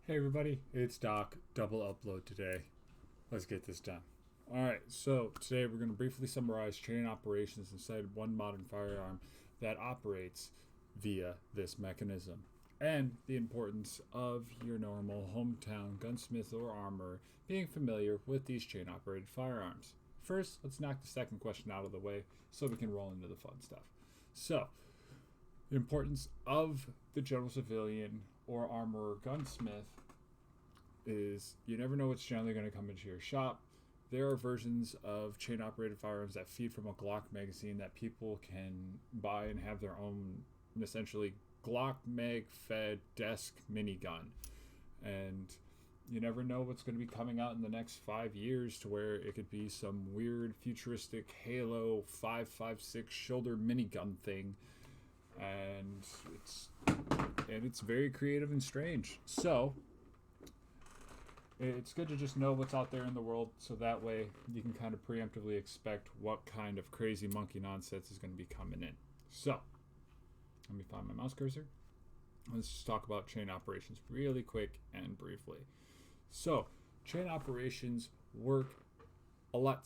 Hey everybody, it's Doc. Double upload today. Let's get this done. Alright, so today we're going to briefly summarize chain operations inside one modern firearm that operates via this mechanism, and the importance of your normal hometown gunsmith or armorer being familiar with these chain operated firearms. First, let's knock the second question out of the way so we can roll into the fun stuff. So, the importance of the general civilian or armorer gunsmith is you never know what's generally going to come into your shop. There are versions of chain operated firearms that feed from a Glock magazine that people can buy and have their own, essentially, Glock mag fed desk minigun. And you never know what's going to be coming out in the next 5 years to where it could be some weird futuristic Halo 5.56 shoulder minigun thing. And it's very creative and strange. So it's good to just know what's out there in the world, so that way you can kind of preemptively expect what kind of crazy monkey nonsense is going to be coming in. So, let me find my mouse cursor. Let's just talk about chain operations really quick and briefly. So, chain operations work a lot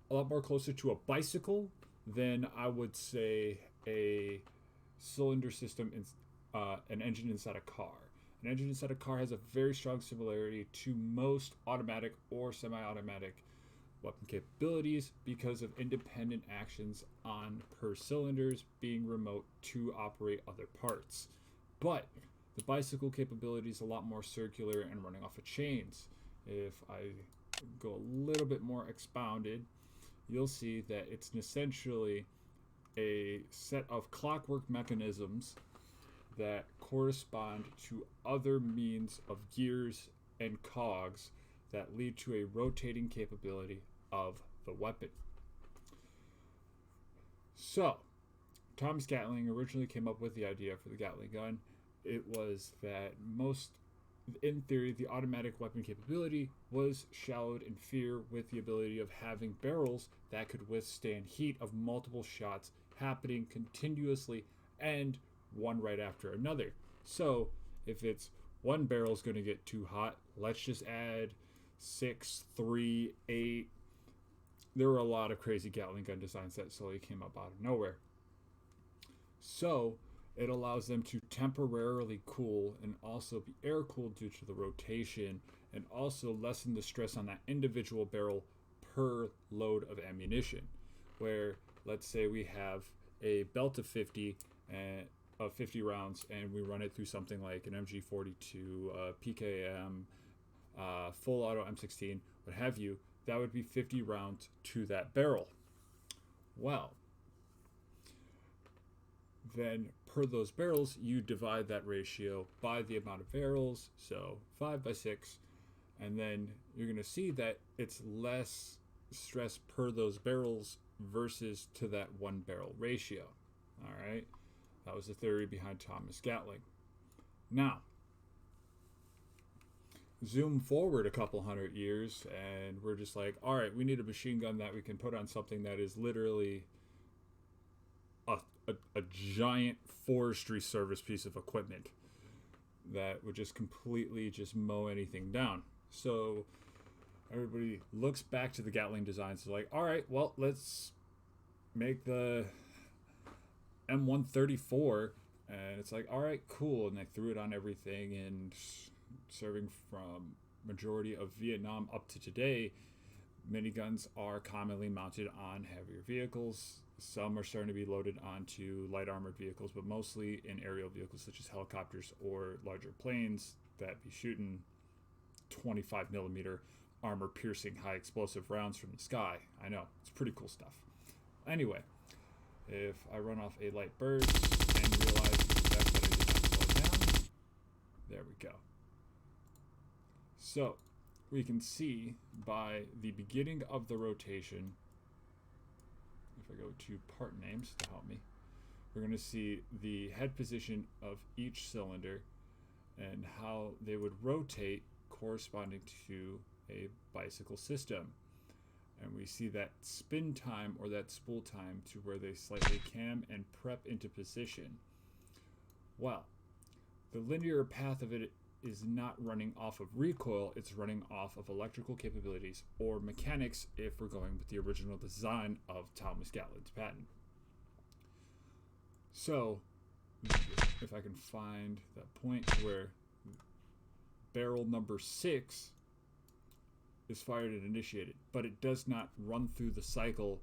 more closer to a bicycle than I would say a cylinder system in an engine inside a car. An engine inside a car has a very strong similarity to most automatic or semi-automatic weapon capabilities because of independent actions on per cylinders being remote to operate other parts. But the bicycle capability is a lot more circular and running off of chains. If I go a little bit more expounded, you'll see that it's essentially a set of clockwork mechanisms that correspond to other means of gears and cogs that lead to a rotating capability of the weapon. So, Thomas Gatling originally came up with the idea for the Gatling gun. It was that in theory, the automatic weapon capability was shallowed in fear with the ability of having barrels that could withstand heat of multiple shots happening continuously and one right after another. So if it's one barrel's going to get too hot, let's just add 6, 3, 8. There were a lot of crazy Gatling gun designs that slowly came up out of nowhere. So it allows them to temporarily cool and also be air cooled due to the rotation, and also lessen the stress on that individual barrel per load of ammunition. Where let's say we have a belt of 50 rounds, and we run it through something like an MG42, PKM, full auto M16, what have you, that would be 50 rounds to that barrel. Well, then per those barrels, you divide that ratio by the amount of barrels, so 5 by 6, and then you're going to see that it's less stress per those barrels versus to that one barrel ratio. All right. That was the theory behind Thomas Gatling. Now, zoom forward a couple hundred years, and we're just like, all right, we need a machine gun that we can put on something that is literally a giant forestry service piece of equipment that would just completely just mow anything down. So everybody looks back to the Gatling designs. They're like, all right, well, let's make the m1340, and it's like, all right, cool, and they threw it on everything, and serving from majority of Vietnam up to today, miniguns are commonly mounted on heavier vehicles. Some are starting to be loaded onto light armored vehicles, but mostly in aerial vehicles such as helicopters or larger planes that be shooting 25 millimeter armor piercing high explosive rounds from the sky. I know, it's pretty cool stuff. Anyway, if I run off a light burst and realize the fact that I did not slow it down, there we go. So we can see by the beginning of the rotation, if I go to part names to help me, we're going to see the head position of each cylinder and how they would rotate corresponding to a bicycle system. And we see that spin time, or that spool time, to where they slightly cam and prep into position. Well, the linear path of it is not running off of recoil, it's running off of electrical capabilities or mechanics if we're going with the original design of Thomas Gatlin's patent. So, if I can find that point where barrel number 6 is fired and initiated, but it does not run through the cycle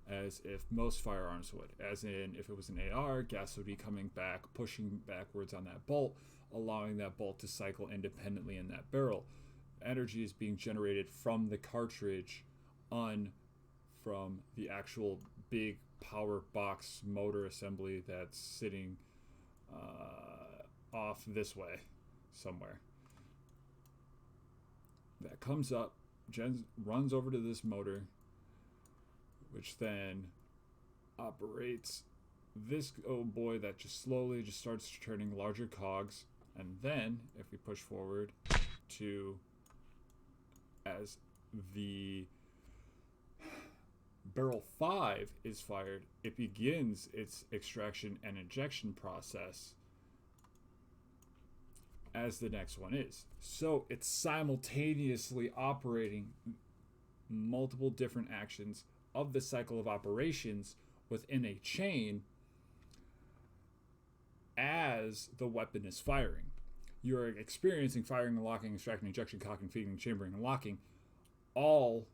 as if most firearms would. As in, if it was an AR, gas would be coming back, pushing backwards on that bolt, allowing that bolt to cycle independently in that barrel. Energy is being generated from the cartridge from the actual big power box motor assembly that's sitting off this way somewhere. That comes up, runs over to this motor, which then operates this old boy that just slowly just starts turning larger cogs. And then if we push forward to as the barrel 5 is fired, it begins its extraction and injection process as the next one is. So it's simultaneously operating multiple different actions of the cycle of operations within a chain as the weapon is firing. You're experiencing firing, locking, extracting, injection, cocking, feeding, chambering, and locking all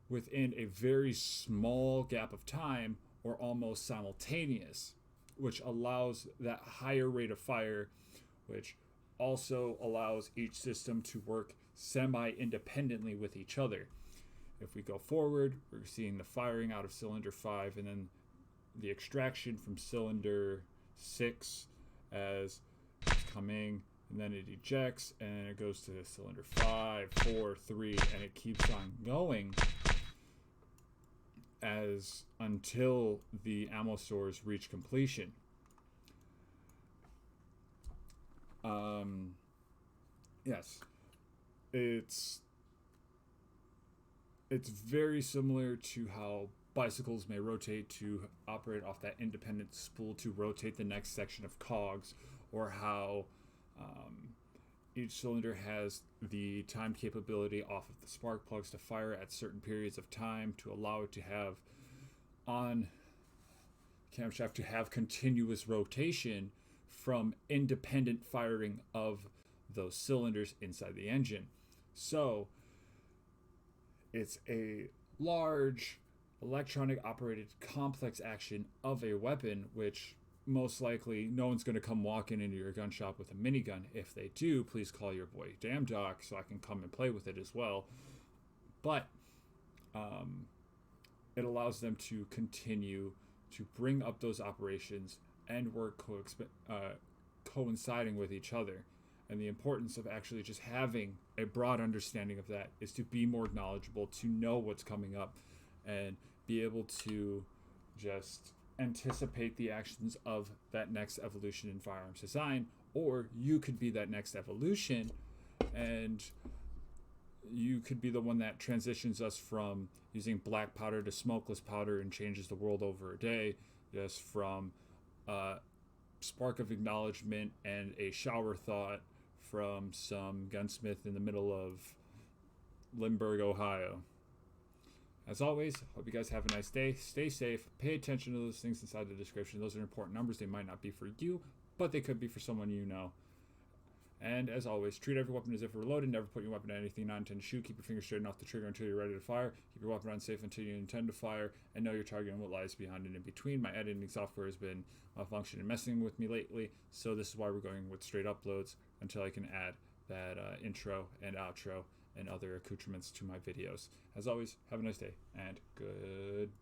within a very small gap of time or almost simultaneous, which allows that higher rate of fire, which also allows each system to work semi-independently with each other. If we go forward, we're seeing the firing out of cylinder 5 and then the extraction from cylinder 6 as it's coming, and then it ejects and it goes to cylinder 5, 4, 3, and it keeps on going until the ammo stores reach completion. Yes, it's very similar to how bicycles may rotate to operate off that independent spool to rotate the next section of cogs, or how each cylinder has the time capability off of the spark plugs to fire at certain periods of time to allow it to have on camshaft to have continuous rotation from independent firing of those cylinders inside the engine. So it's a large electronic operated complex action of a weapon, which most likely no one's going to come walking into your gun shop with a minigun. If they do, please call your boy Damn Doc so I can come and play with it as well. But it allows them to continue to bring up those operations and work coinciding with each other. And the importance of actually just having a broad understanding of that is to be more knowledgeable, to know what's coming up, and be able to just anticipate the actions of that next evolution in firearms design. Or you could be that next evolution, and you could be the one that transitions us from using black powder to smokeless powder and changes the world over a day, just from spark of acknowledgement and a shower thought from some gunsmith in the middle of Lindbergh, Ohio. As always, hope you guys have a nice day. Stay safe. Pay attention to those things inside the description. Those are important numbers. They might not be for you, but they could be for someone you know. And as always, treat every weapon as if it were loaded. Never put your weapon on anything not intended to shoot. Keep your fingers straight off the trigger until you're ready to fire. Keep your weapon unsafe until you intend to fire. And know your target and what lies behind and in between. My editing software has been malfunctioning and messing with me lately, so this is why we're going with straight uploads until I can add that intro and outro and other accoutrements to my videos. As always, have a nice day and goodbye.